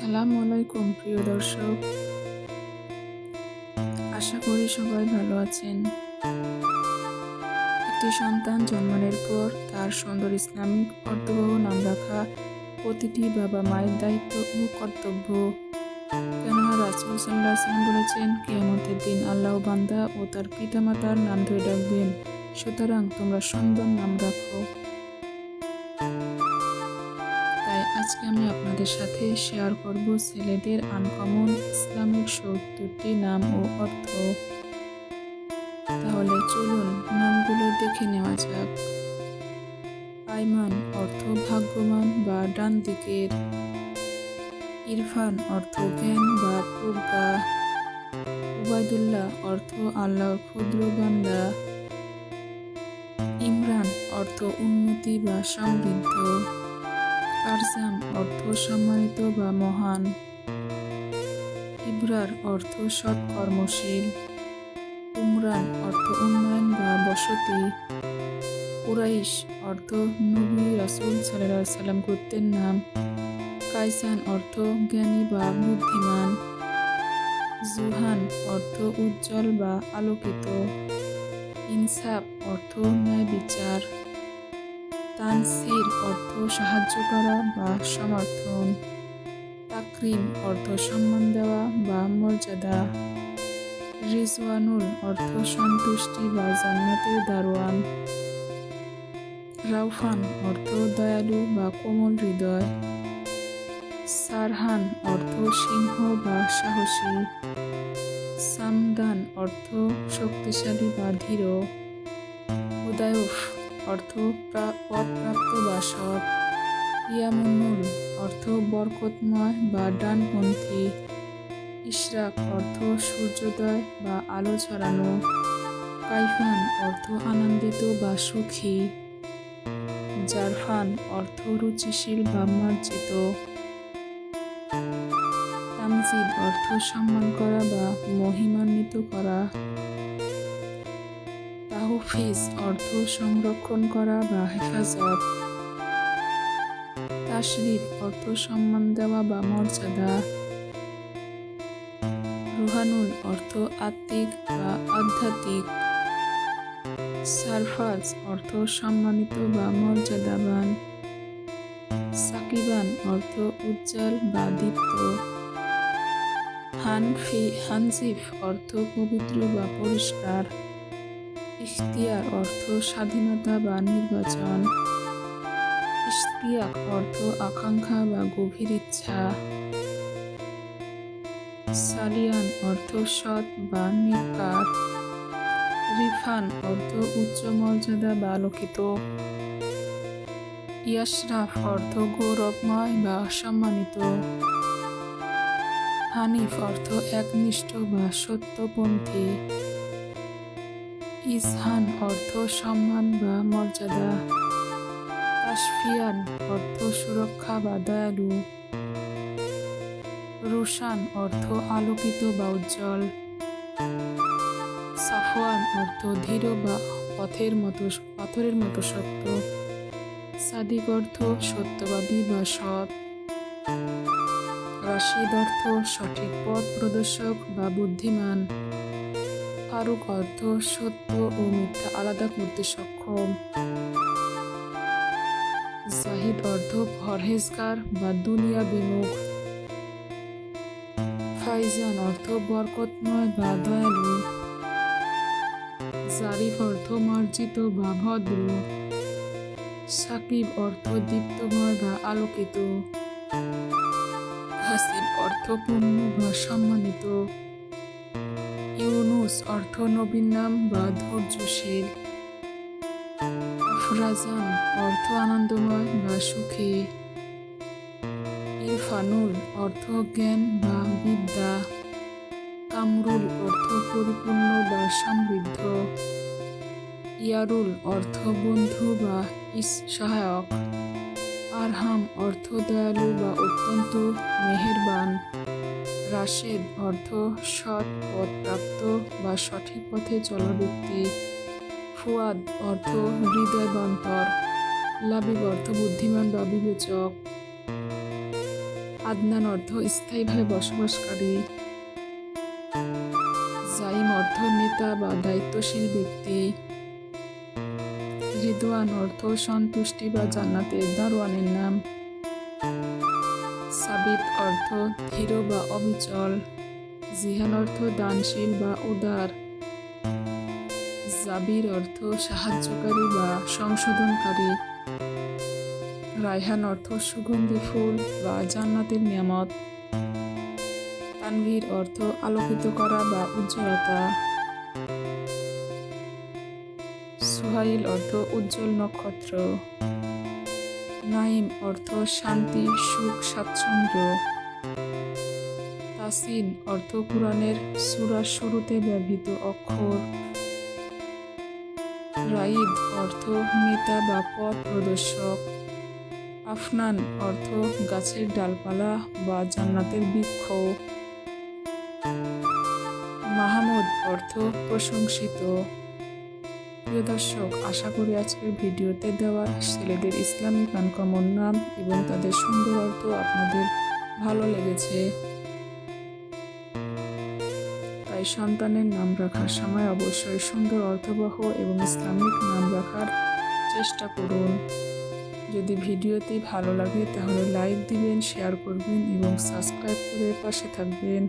আসসালামু আলাইকুম প্রিয় দর্শক, আশা করি সবাই ভালো আছেন। একটি সন্তান জন্মানোর পর তার সুন্দর ইসলামিক অর্থবহ নাম রাখা প্রতিটি বাবা মায়ের দায়িত্ব ও কর্তব্য। কেননা রাসূল সাল্লাল্লাহু আলাইহি ওয়াসাল্লাম বলেছেন, কিয়ামতের দিন আল্লাহ বান্দা ও তার পিতামাতার নাম ধরে ডাকবেন। সুতরাং তোমরা সুন্দর নাম রাখো। তাই আজকে আমি আপনাদের সাথে শেয়ার করব ছেলেদের আনকমন ইসলামিক ৭০টি নাম ও অর্থ। তাহলে চলুন নামগুলো দেখে নেওয়া যাক। আইমান অর্থ ভাগ্যবান বা ডান দিকের। ইরফান অর্থ জ্ঞান বা প্রজ্ঞা। উবাইদুল্লাহ অর্থ আল্লাহর ক্ষুদ্র বান্দা। ইমরান অর্থ উন্নতি বা সমৃদ্ধ। আরজাম অর্থ সম্মানিত বা মহান। ইবরার অর্থ সৎ কর্মশীল। উমরান অর্থ উন্নয়ন বা বসতি। কুরাইশ অর্থ নবী রাসূল সাল্লাল্লাহু আলাইহি ওয়াসাল্লাম গোত্রের নাম। কাইসান অর্থ জ্ঞানী বা বুদ্ধিমান। জুহান অর্থ উজ্জ্বল বা আলোকিত। ইনসাফ অর্থ ন্যায় বিচার। তানসির অর্থ সাহায্য করা বা সমর্থন। তাকরিম অর্থ সম্মান দেওয়া বা মর্যাদা। রিজওয়ানুল অর্থ সন্তুষ্টি বা জান্নাতের দারোয়ান। রাউফান অর্থ দয়ালু বা কোমল হৃদয়। সারহান অর্থ সিংহ বা সাহসী। সামদান অর্থ শক্তিশালী বা ধীর। উদায়ফ অর্থ পদপ্রাপ্ত বা সৎ। ইয়ামুনুল অর্থ বরকতময় বা ডানপন্থী। ইশরাক অর্থ সূর্যোদয় বা আলো ছড়ানো। কাইফান অর্থ আনন্দিত বা সুখী। জারফান অর্থ রুচিশীল বা মার্জিত। তামজিদ অর্থ সম্মান করা বা মহিমান্বিত করা। তাহফিজ অর্থ সংরক্ষণ করা বা হেফাজত। তাশরিফ অর্থ সম্মান দেওয়া বা মর্যাদা। রুহানুল অর্থ আত্মিক বা আধ্যাত্মিক। সারফাজ অর্থ সম্মানিত বা মর্যাদাবান। সাকিবান অর্থ উজ্জ্বল বা দীপ্ত। হানজিফ অর্থ পবিত্র বা পরিষ্কার। ইখতিয়ার অর্থ স্বাধীনতা বা নির্বাচন। ইশতিয়াক অর্থ আকাঙ্ক্ষা বা গভীর ইচ্ছা। সালিয়ান অর্থ সৎ বা নির্কার। রিফান অর্থ উচ্চ মর্যাদা বা আলোকিত। ইয়াশরাফ অর্থ গৌরবময় বা সম্মানিত। হানিফ অর্থ একনিষ্ঠ বা সত্যপন্থী। ইজহান অর্থ সম্মান বা মর্যাদা। তাশফিয়ান অর্থ সুরক্ষা বা দয়ালু। রুশান অর্থ আলোকিত বা উজ্জ্বল। সাফওয়ান অর্থ ধীর বা পাথরের মতো শক্ত। সাদিক অর্থ সত্যবাদী বা সৎ। রাশিদ অর্থ সঠিক পথ প্রদর্শক বা বুদ্ধিমান। ফারুক অর্থ সত্য ও মিথ্যা আলাদা করতে সক্ষম। জাহিদ অর্থ পরহেজগার বা দুনিয়া বিমুখ। ফাইজান অর্থ বরকতময় বা দয়ালু। জারিফ অর্থ মার্জিত বা ভদ্র। সাকিব অর্থ দীপ্তময় বা আলোকিত। হাসিব অর্থ পূর্ণ বা সম্মানিত। ইউনুস অর্থ নবীর নাম বা ধৈর্যশীল। আফরাজান অর্থ আনন্দময় বা সুখী। ইরফানুল অর্থ জ্ঞান বা বিদ্যা। কামরুল অর্থ পরিপূর্ণ বা সমৃদ্ধ। ইয়ারুল অর্থ বন্ধু বা সহায়ক। আরহাম অর্থ দয়ালু বা অত্যন্ত মেহেরবান। রাশেদ অর্থ সৎ পথপ্রাপ্ত বা সঠিক পথে চলা ব্যক্তি। ফুয়াদ অর্থ হৃদয় বা অন্তর। লাবিব অর্থ বুদ্ধিমান বা বিবেচক। আদনান অর্থ স্থায়ীভাবে বসবাসকারী। জাইম অর্থ নেতা বা দায়িত্বশীল ব্যক্তি। রিদওয়ান অর্থ সন্তুষ্টি বা জান্নাতের দারোয়ানের নাম। সাবিত অর্থ ধীর বা অবিচল। জিহান অর্থ দানশীল বা উদার। জাবির অর্থ সাহায্যকারী বা সংশোধনকারী। রায়হান অর্থ সুগন্ধি ফুল বা জান্নাতের নিয়ামত। তানভীর অর্থ আলোকিত করা বা উজ্জ্বলতা। সুহাইল অর্থ উজ্জ্বল নক্ষত্র। নাইম অর্থ শান্তি, সুখ, স্বাচ্ছন্দ্য। তাসিন অর্থ কুরআনের সূরার শুরুতে ব্যবহৃত অক্ষর। রাইদ অর্থ নেতা বা পথ প্রদর্শক। আফনান অর্থ গাছের ডালপালা বা জান্নাতের বৃক্ষ। মাহমুদ অর্থ প্রশংসিত। প্রিয় দর্শক, আশা করি আজকের ভিডিওতে দেওয়া ছেলেদের ইসলামিক আনকমন নাম এবং তাদের সুন্দর অর্থ আপনাদের ভালো লেগেছে। তাই সন্তানের নাম রাখার সময় অবশ্যই সুন্দর অর্থবহ এবং ইসলামিক নাম রাখার চেষ্টা করুন। যদি ভিডিওটি ভালো লাগে তাহলে লাইক দিবেন, শেয়ার করবেন এবং সাবস্ক্রাইব করে পাশে থাকবেন।